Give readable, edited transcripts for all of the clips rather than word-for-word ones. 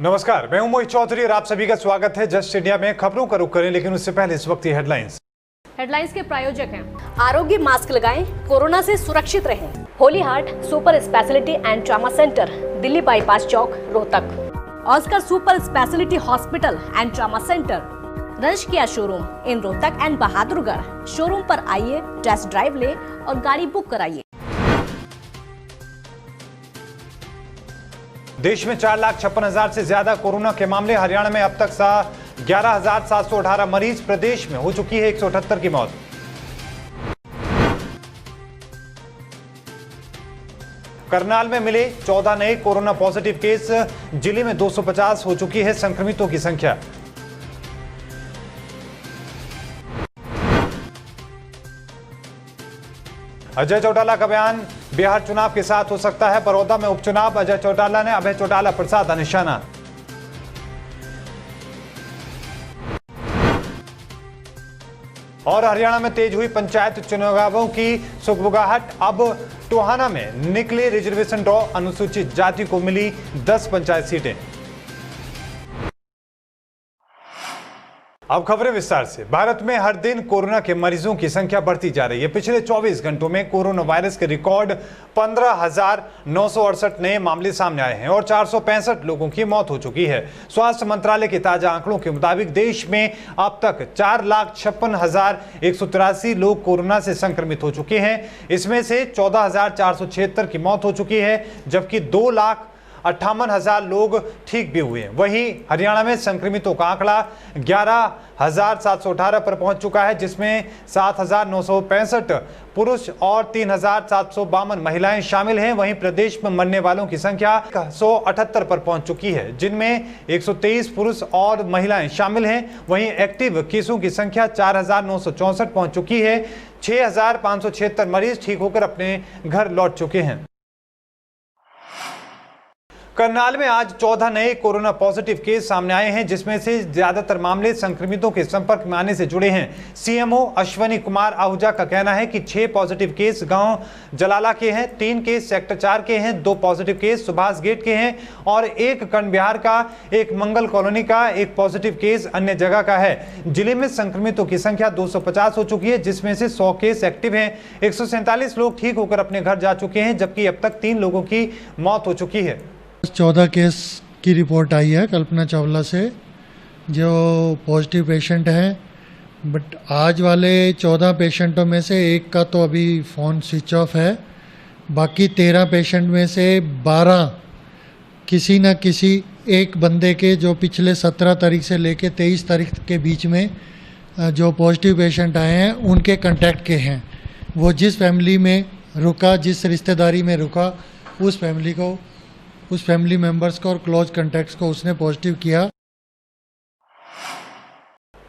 नमस्कार, मैं हूं मोहित चौधरी और आप सभी का स्वागत है जस्ट इंडिया में। खबरों का रुख करें, लेकिन उससे पहले इस वक्त ये हेडलाइंस के प्रायोजक हैं आरोग्य मास्क लगाएं, कोरोना से सुरक्षित रहें। Holy heart super speciality and trauma centre, Delhi bypass Chowk, Rohtak. Oscar super speciality hospital and trauma centre, रंश किया showroom in Rohtak and Bahadurgarh. Showroom पर आइए, टेस्ट ड्राइव ले और गाड़ी बुक कराइए। देश में 4,56,000 से ज्यादा कोरोना के मामले। हरियाणा में अब तक 11,718 मरीज। प्रदेश में हो चुकी है 178 की मौत। करनाल में मिले 14 नए कोरोना पॉजिटिव केस। जिले में 250 हो चुकी है संक्रमितों की संख्या। अजय चौटाला का बयान, बिहार चुनाव के साथ हो सकता है बड़ौदा में उपचुनाव। अजय चौटाला ने अभय चौटाला पर साधा निशाना। और हरियाणा में तेज हुई पंचायत चुनावों की सुगबुगाहट। अब टोहाना में निकले रिजर्वेशन ड्रॉ। अनुसूचित जाति को मिली 10 पंचायत सीटें। अब खबरें विस्तार से। भारत में हर दिन कोरोना के मरीजों की संख्या बढ़ती जा रही है। पिछले 24 घंटों में कोरोना वायरस के रिकॉर्ड 15,968 नए मामले सामने आए हैं और 465 लोगों की मौत हो चुकी है। स्वास्थ्य मंत्रालय के ताजा आंकड़ों के मुताबिक देश में अब तक 4,56,183 लोग कोरोना से संक्रमित हो चुके हैं। इसमें से 14,476 की मौत हो चुकी है, जबकि 2,58,000 लोग ठीक भी हुए हैं। वहीं हरियाणा में संक्रमितों का आंकड़ा 11,718 पर पहुंच चुका है, जिसमें 7,965 पुरुष और 3,752 महिलाएं शामिल हैं। वहीं प्रदेश में मरने वालों की संख्या 178 पर पहुंच चुकी है, जिनमें 123 पुरुष और महिलाएं शामिल हैं। वहीं एक्टिव केसों की संख्या 4,964 पहुंच चुकी है। 6,576 मरीज ठीक होकर अपने घर लौट चुके हैं। करनाल में आज 14 नए कोरोना पॉजिटिव केस सामने आए हैं, जिसमें से ज्यादातर मामले संक्रमितों के संपर्क में आने से जुड़े हैं। सीएमओ अश्वनी कुमार आहूजा का कहना है कि 6 पॉजिटिव केस गांव जलाला के हैं, 3 केस सेक्टर 4 के हैं, 2 पॉजिटिव केस सुभाष गेट के हैं और 1 कर्ण बिहार का, 1 मंगल कॉलोनी का, 1 पॉजिटिव केस अन्य जगह का है। जिले में संक्रमितों की संख्या 250 हो चुकी है, जिसमें से 100 केस एक्टिव हैं। 147 लोग ठीक होकर अपने घर जा चुके हैं, जबकि अब तक 3 लोगों की मौत हो चुकी है। 14 केस की रिपोर्ट आई है कल्पना चावला से, जो पॉजिटिव पेशेंट हैं। बट आज वाले 14 पेशेंटों में से 1 का तो अभी फ़ोन स्विच ऑफ है। बाकी 13 पेशेंट में से 12 किसी न किसी एक बंदे के, जो पिछले 17 तारीख से लेके 23 तारीख के बीच में जो पॉजिटिव पेशेंट आए हैं, उनके कांटेक्ट के हैं। वो जिस फैमिली में रुका, जिस रिश्तेदारी में रुका, उस फैमिली मेंबर्स को और क्लोज कॉन्टैक्ट्स को उसने पॉजिटिव किया।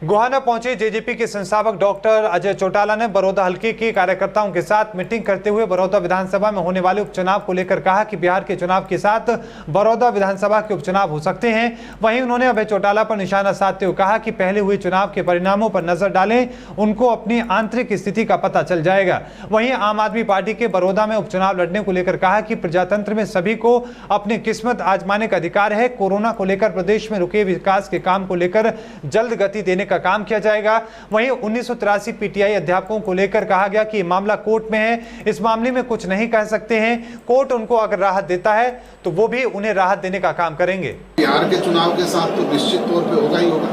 गोहाना पहुंचे जेजेपी के संस्थापक डॉक्टर अजय चौटाला ने बड़ौदा हल्के के कार्यकर्ताओं के साथ मीटिंग करते हुए बड़ौदा विधानसभा में होने वाले उपचुनाव को लेकर कहा कि बिहार के चुनाव के साथ बड़ौदा विधानसभा के उपचुनाव हो सकते हैं। वहीं उन्होंने अभय चौटाला पर निशाना साधते हुए कहा कि पहले हुए चुनाव के परिणामों पर नजर डालें, उनको अपनी आंतरिक स्थिति का पता चल जाएगा। वहीं आम आदमी पार्टी के बड़ौदा में उपचुनाव लड़ने को लेकर कहा कि प्रजातंत्र में सभी को अपनी किस्मत आजमाने का अधिकार है। कोरोना को लेकर प्रदेश में रुके विकास के काम को लेकर जल्द गति देने का काम किया जाएगा। वहीं 1983 पीटीआई अध्यापकों को लेकर कहा गया कि मामला कोर्ट में है, इस मामले में कुछ नहीं कह सकते हैं। कोर्ट उनको अगर राहत देता है तो वो भी उन्हें राहत देने का काम करेंगे। बिहार के चुनाव के साथ तो निश्चित तौर पे होगा ही होगा।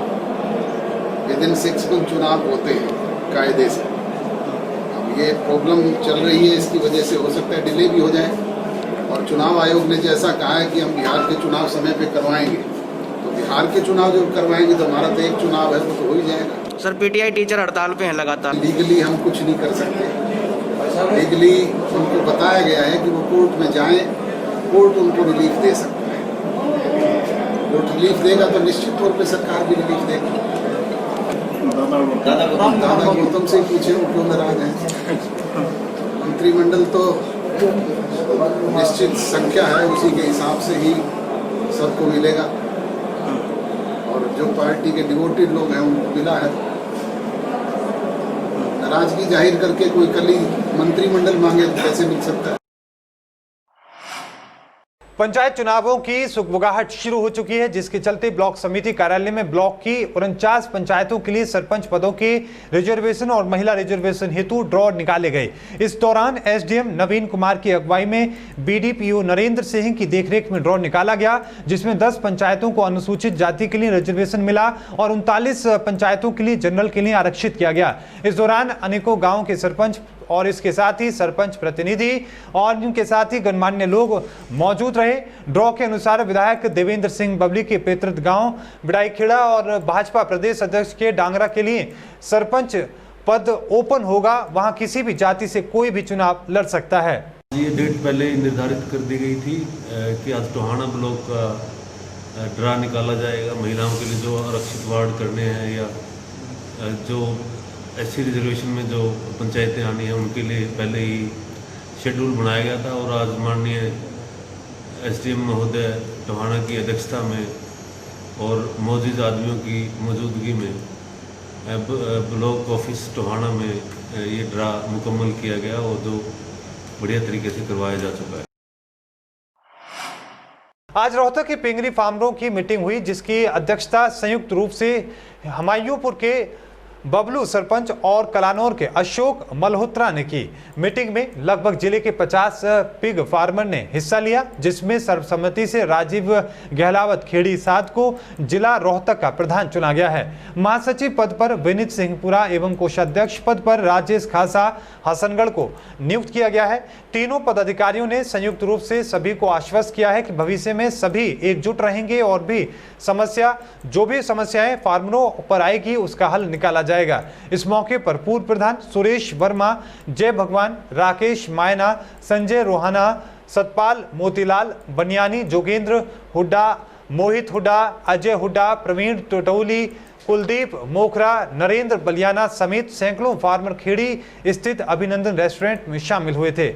विदिन 6 मंथ चुनाव होते हैं कायदे से। अब ये प्रॉब्लम चल रही है, इसकी वजह से हो सकता है डिले भी हो जाए। और चुनाव आयोग ने जैसा कहा है कि हम बिहार के चुनाव समय पे करवाएंगे, बिहार के चुनाव जब करवाएंगे तो हमारा तो एक चुनाव है, वो तो हो ही जाएगा। सर, पीटीआई टीचर हड़ताल पे हैं लगातार। लीगली हम कुछ नहीं कर सकते। लीगली उनको बताया गया है कि वो कोर्ट में जाएं, कोर्ट उनको रिलीफ दे सकता है। कोर्ट रिलीफ देगा तो निश्चित तौर पे सरकार भी रिलीफ देगी। दादा गौतम से पूछे, वो क्यों नाराज हैं। मंत्रिमंडल तो निश्चित संख्या है, उसी के हिसाब से ही सबको मिलेगा। और जो पार्टी के डिवोटेड लोग हैं उनको मिला है। नाराजगी जाहिर करके कोई कल ही मंत्रिमंडल मांगे तो कैसे मिल सकता है। पंचायत चुनावों की सुगबुगाहट शुरू हो चुकी है, जिसके चलते ब्लॉक समिति कार्यालय में ब्लॉक की 49 पंचायतों के लिए सरपंच पदों के रिजर्वेशन और महिला रिजर्वेशन हेतु ड्रॉ निकाले गए। इस दौरान एसडीएम नवीन कुमार की अगुवाई में बीडीपीओ नरेंद्र सिंह की देखरेख में ड्रॉ निकाला गया, जिसमें 10 पंचायतों को अनुसूचित जाति के लिए रिजर्वेशन मिला और 39 पंचायतों के लिए जनरल के लिए आरक्षित किया गया। इस दौरान अनेकों गाँव के सरपंच और इसके साथ ही सरपंच प्रतिनिधि और इनके साथ ही गणमान्य लोग मौजूद रहे। ड्रॉ के अनुसार विधायक देवेंद्र सिंह बबली के पैतृक गांव बिड़ाईखेड़ा और भाजपा प्रदेश अध्यक्ष के डांगरा के लिए सरपंच पद ओपन होगा, वहां किसी भी जाति से कोई भी चुनाव लड़ सकता है। ये डेट पहले ही निर्धारित कर दी गई थी कि आज टोहाना ब्लॉक का ड्रा निकाला जाएगा। महिलाओं के लिए जो आरक्षित वार्ड करने हैं या जो एससी रिजर्वेशन में जो पंचायतें आनी हैं उनके लिए पहले ही शेड्यूल बनाया गया था और आज माननीय एसडीएम महोदय टोहाना की अध्यक्षता में और मौजूद आदमियों की मौजूदगी में ब्लॉक ऑफिस टोहाना में ये ड्रा मुकम्मल किया गया और जो बढ़िया तरीके से करवाया जा चुका है। आज रोहतक के पिंगरी फार्मरों की मीटिंग हुई, जिसकी अध्यक्षता संयुक्त रूप से हुमायूंपुर के बबलू सरपंच और कलानौर के अशोक मल्होत्रा ने की। मीटिंग में लगभग जिले के 50 पिग फार्मर ने हिस्सा लिया, जिसमें सर्वसम्मति से राजीव गहलावत खेड़ी साध को जिला रोहतक का प्रधान चुना गया है। महासचिव पद पर विनीत सिंहपुरा एवं कोषाध्यक्ष पद पर राजेश खासा हसनगढ़ को नियुक्त किया गया है। तीनों पदाधिकारियों ने संयुक्त रूप से सभी को आश्वस्त किया है कि भविष्य में सभी एकजुट रहेंगे और भी जो भी समस्याएं फार्मरों पर आएगी उसका हल निकाला जाएगा। इस मौके पर पूर्व प्रधान सुरेश वर्मा, जय भगवान, राकेश मायना, संजय रोहाना, सतपाल मोतीलाल बनियानी, जोगेंद्र हुड्डा, मोहित हुड्डा, अजय हुड्डा, प्रवीण टोटौली, कुलदीप मोखरा, नरेंद्र बलियाना समेत सैकड़ों फार्मर खेड़ी स्थित अभिनंदन रेस्टोरेंट में शामिल हुए थे।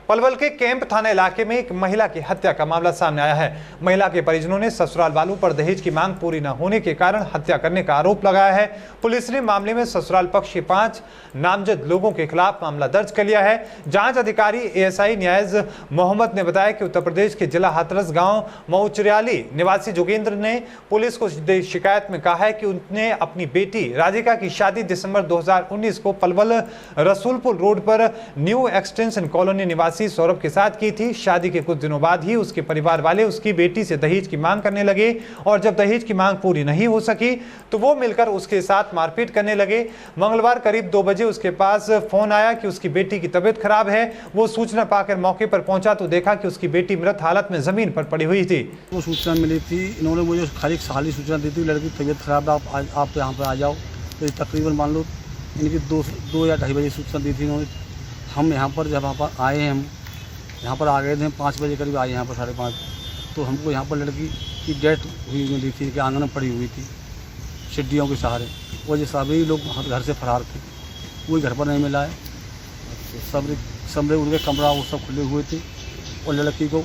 पलवल के कैंप थाना इलाके में एक महिला की हत्या का मामला सामने आया है। महिला के परिजनों ने ससुराल वालों पर दहेज की मांग पूरी न होने के कारण हत्या करने का आरोप लगाया है। पुलिस ने मामले में ससुराल पक्ष के 5 नामजद लोगों के खिलाफ मामला दर्ज कर लिया है। जांच अधिकारी एएसआई न्यायाज मोहम्मद ने बताया कि उत्तर प्रदेश के जिला हाथरस गांव मऊचरियाली निवासी जोगेंद्र ने पुलिस को शिकायत में कहा है कि उसने अपनी बेटी राधिका की शादी दिसंबर 2019 को पलवल रसूलपुर रोड पर न्यू एक्सटेंशन कॉलोनी निवासी सौरभ के साथ की थी। शादी के कुछ दिनों बाद ही उसके परिवार वाले उसकी बेटी से दहेज की मांग करने लगे और जब दहेज की मांग पूरी नहीं हो सकी तो वो मिलकर उसके साथ मारपीट करने लगे। मंगलवार करीब 2 बजे उसके पास फोन आया कि उसकी बेटी की तबीयत खराब है। वो सूचना पाकर मौके पर पहुंचा तो देखा कि उसकी बेटी मृत हालत में जमीन पर पड़ी हुई थी। वो सूचना मिली थी, इन्होंने मुझे खाली सूचना दी थी लड़की की तबीयत खराब है, आप यहाँ पर आ जाओ। तो तकरीबन मान लो इनकी 2 या 2:30 बजे सूचना दी थी इन्होंने। हम यहाँ पर जब वहाँ पर आए हैं, हम यहाँ पर आ गए थे 5 बजे करीब आए यहाँ पर 5:30, तो हमको यहाँ पर लड़की की डेथ हुई मिली थी कि आंगन में पड़ी हुई थी सीढ़ियों के सहारे। वो जो सभी लोग घर से फरार थे, कोई घर पर नहीं मिला है। सब उनके कमरा वो सब खुले हुए थे और लड़की को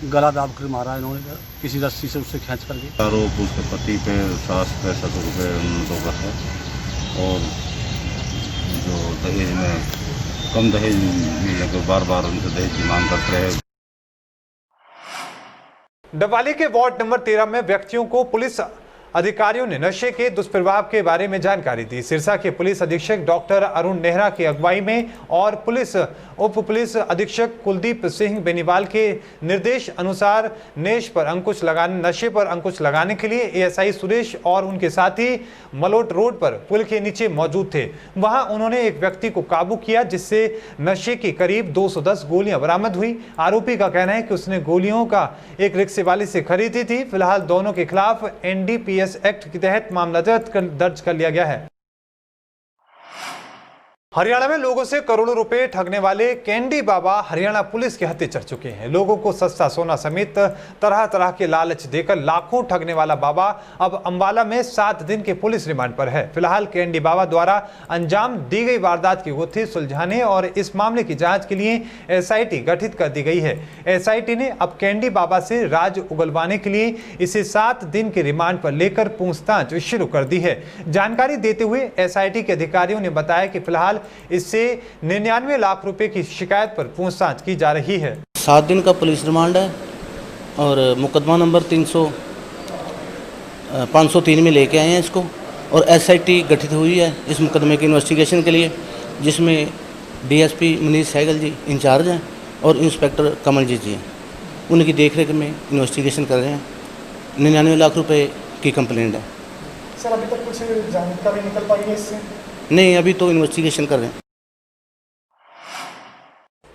गला दाब कर मारा इन्होंने किसी रस्सी से उससे खींच करके। आरोप उसके पति पे 60-65 रुपये उनका है और जो दहेज में कम दहेज मिलने के बार उनसे दहेज की मांग करते हैं। डबवाली के वार्ड नंबर 13 में व्यक्तियों को पुलिस अधिकारियों ने नशे के दुष्प्रभाव के बारे में जानकारी दी। सिरसा के पुलिस अधीक्षक डॉक्टर अरुण नेहरा की अगुवाई में और उप पुलिस अधीक्षक कुलदीप सिंह बेनीवाल के निर्देश अनुसार नशे पर अंकुश लगाने के लिए एएसआई सुरेश और उनके साथी मलोट रोड पर पुल के नीचे मौजूद थे। वहां उन्होंने एक व्यक्ति को काबू किया, जिससे नशे की करीब 210 गोलियां बरामद हुई। आरोपी का कहना है कि उसने गोलियों का एक रिक्शे वाले से खरीदी थी। फिलहाल दोनों के खिलाफ एनडीपीएस एक्ट के तहत मामला दर्ज कर लिया गया है। हरियाणा में लोगों से करोड़ों रुपए ठगने वाले कैंडी बाबा हरियाणा पुलिस के हत्थे चढ़ चुके हैं। लोगों को सस्ता सोना समेत तरह तरह के लालच देकर लाखों ठगने वाला बाबा अब अंबाला में 7 दिन के पुलिस रिमांड पर है। फिलहाल कैंडी बाबा द्वारा अंजाम दी गई वारदात की गुत्थी सुलझाने और इस मामले की जांच के लिए एसआईटी गठित कर दी गई है। एसआईटी ने अब कैंडी बाबा से राज उगलवाने के लिए इसे 7 दिन के रिमांड पर लेकर पूछताछ शुरू कर दी है। जानकारी देते हुए एसआईटी के अधिकारियों ने बताया कि फिलहाल इससे 99 लाख रुपए की शिकायत पर पूछताछ की जा रही है। 7 दिन का पुलिस रिमांड है और मुकदमा नंबर 503 में लेके आए हैं इसको, और SIT गठित हुई है इस मुकदमे की इन्वेस्टिगेशन के लिए, जिसमें DSP मनीष सहगल जी इंचार्ज हैं और इंस्पेक्टर कमलजीत जी हैं। उनकी देखरेख में इन्वेस्टिगेशन कर रहे हैं। 99 लाख रुपए की कंप्लेंट है। सर अभी तक कुछ जानकारी निकल पाई है इससे? नहीं, अभी तो इन्वेस्टिगेशन कर रहे हैं।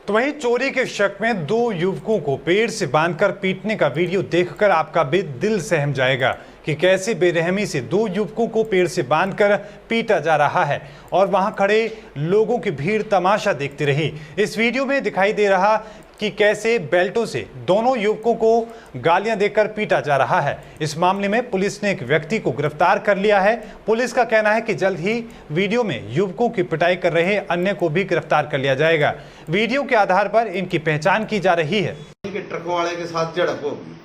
तो वहीं चोरी के शक में 2 युवकों को पेड़ से बांधकर पीटने का वीडियो देखकर आपका भी दिल सहम जाएगा कि कैसे बेरहमी से 2 युवकों को पेड़ से बांधकर पीटा जा रहा है और वहां खड़े लोगों की भीड़ तमाशा देखती रही। इस वीडियो में दिखाई दे रहा कि कैसे बेल्टों से दोनों युवकों को गालियां देकर पीटा जा रहा है। इस मामले में पुलिस ने एक व्यक्ति को गिरफ्तार कर लिया है। पुलिस का कहना है कि जल्द ही वीडियो में युवकों की पिटाई कर रहे अन्य को भी गिरफ्तार कर लिया जाएगा। वीडियो के आधार पर इनकी पहचान की जा रही है। इनके ट्रकों वाले के साथ झड़प होगी।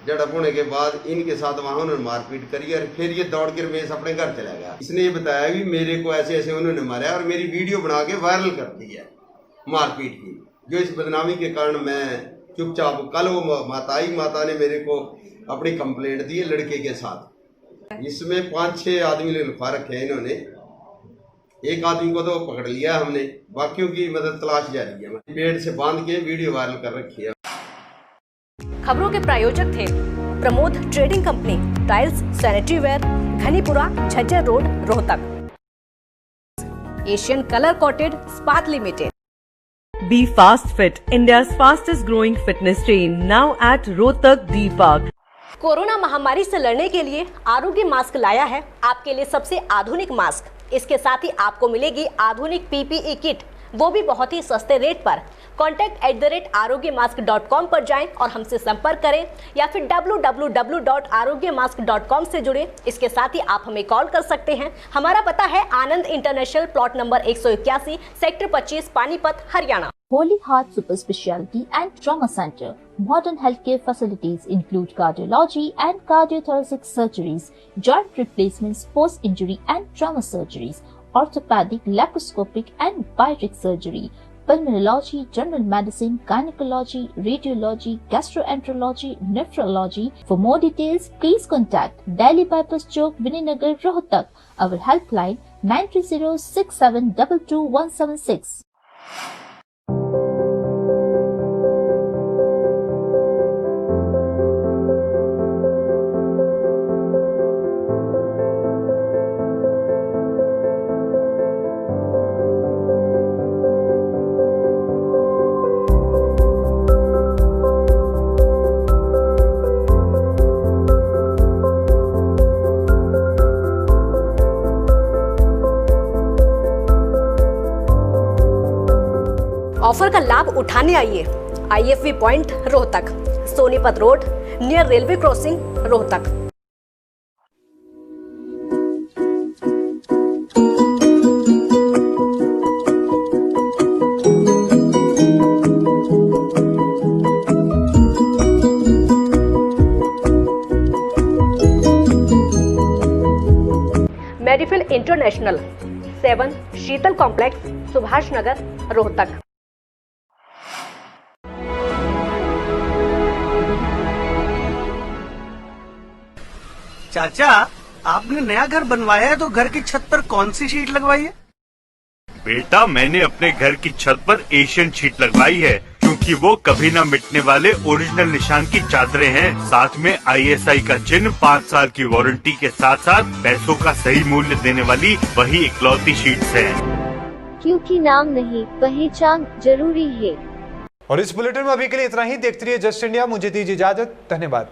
झड़प होने के बाद इनके साथ वहां उन्होंने मारपीट करी और फिर ये दौड़ कर रमेश अपने घर चला गया। इसने ये बताया कि मेरे को ऐसे ऐसे उन्होंने मारा और मेरी वीडियो बना के वायरल कर दी है मारपीट की, जो इस बदनामी के कारण मैं चुपचाप, कल वो माता ने मेरे को अपनी कंप्लेंट दी है लड़के के साथ। इसमें 5-6 आदमी लिखवा रखे हैं इन्होंने। एक आदमी को तो पकड़ लिया हमने, बाकियों की मदद तलाश जारी है। पेड़ से बांध के वीडियो वायरल कर रखी है। खबरों के प्रायोजक थे Pramod trading company, tiles, sanitary ware, Ghanipura, Jhajjar road, Rohtak. Asian colour coated Ispat limited. Be Fast Fit, India's fastest growing fitness chain, now at Rohtak D Park. Corona महामारी से लड़ने के लिए आरोग्य मास्क लाया है आपके लिए सबसे आधुनिक मास्क। इसके साथ ही आपको मिलेगी आधुनिक PPE किट, वो भी बहुत ही सस्ते रेट पर। contact@arogyamask.com पर जाएं और हमसे संपर्क करें या फिर www.arogyamask.com से जुड़े। इसके साथ ही आप हमें कॉल कर सकते हैं। हमारा पता है Anand international, plot number 181, sector 25, Panipat, Haryana. Holy Heart Super Speciality and Trauma Center. Modern healthcare facilities include cardiology and cardiothoracic surgeries, joint replacements, post-injury and trauma surgeries, orthopedic, laparoscopic and bariatric surgery, pulmonology, general medicine, gynecology, radiology, gastroenterology, nephrology. For more details, please contact Delhi Bypass Chowk, Vininagar, Rohtak. Our helpline 93067222176. Offer का लाभ उठाने आइए IFV point Rohtak, Sonipat road, near railway crossing, Rohtak. Medifil international, 7 Sheetal complex, Subhash Nagar, Rohtak. चाचा, आपने नया घर बनवाया है तो घर की छत पर कौन सी शीट लगवाई है? बेटा, मैंने अपने घर की छत पर एशियन शीट लगवाई है क्योंकि वो कभी न मिटने वाले ओरिजिनल निशान की चादरें हैं। साथ में ISI का चिन्ह, 5 साल की वारंटी के साथ साथ पैसों का सही मूल्य देने वाली वही इकलौती शीट्स हैं। क्योंकि नाम नहीं, पहचान जरूरी है। और इस बुलेटिन में अभी के लिए इतना ही। देखते रहिए जस्ट इंडिया। मुझे दीजिए इजाजत। धन्यवाद।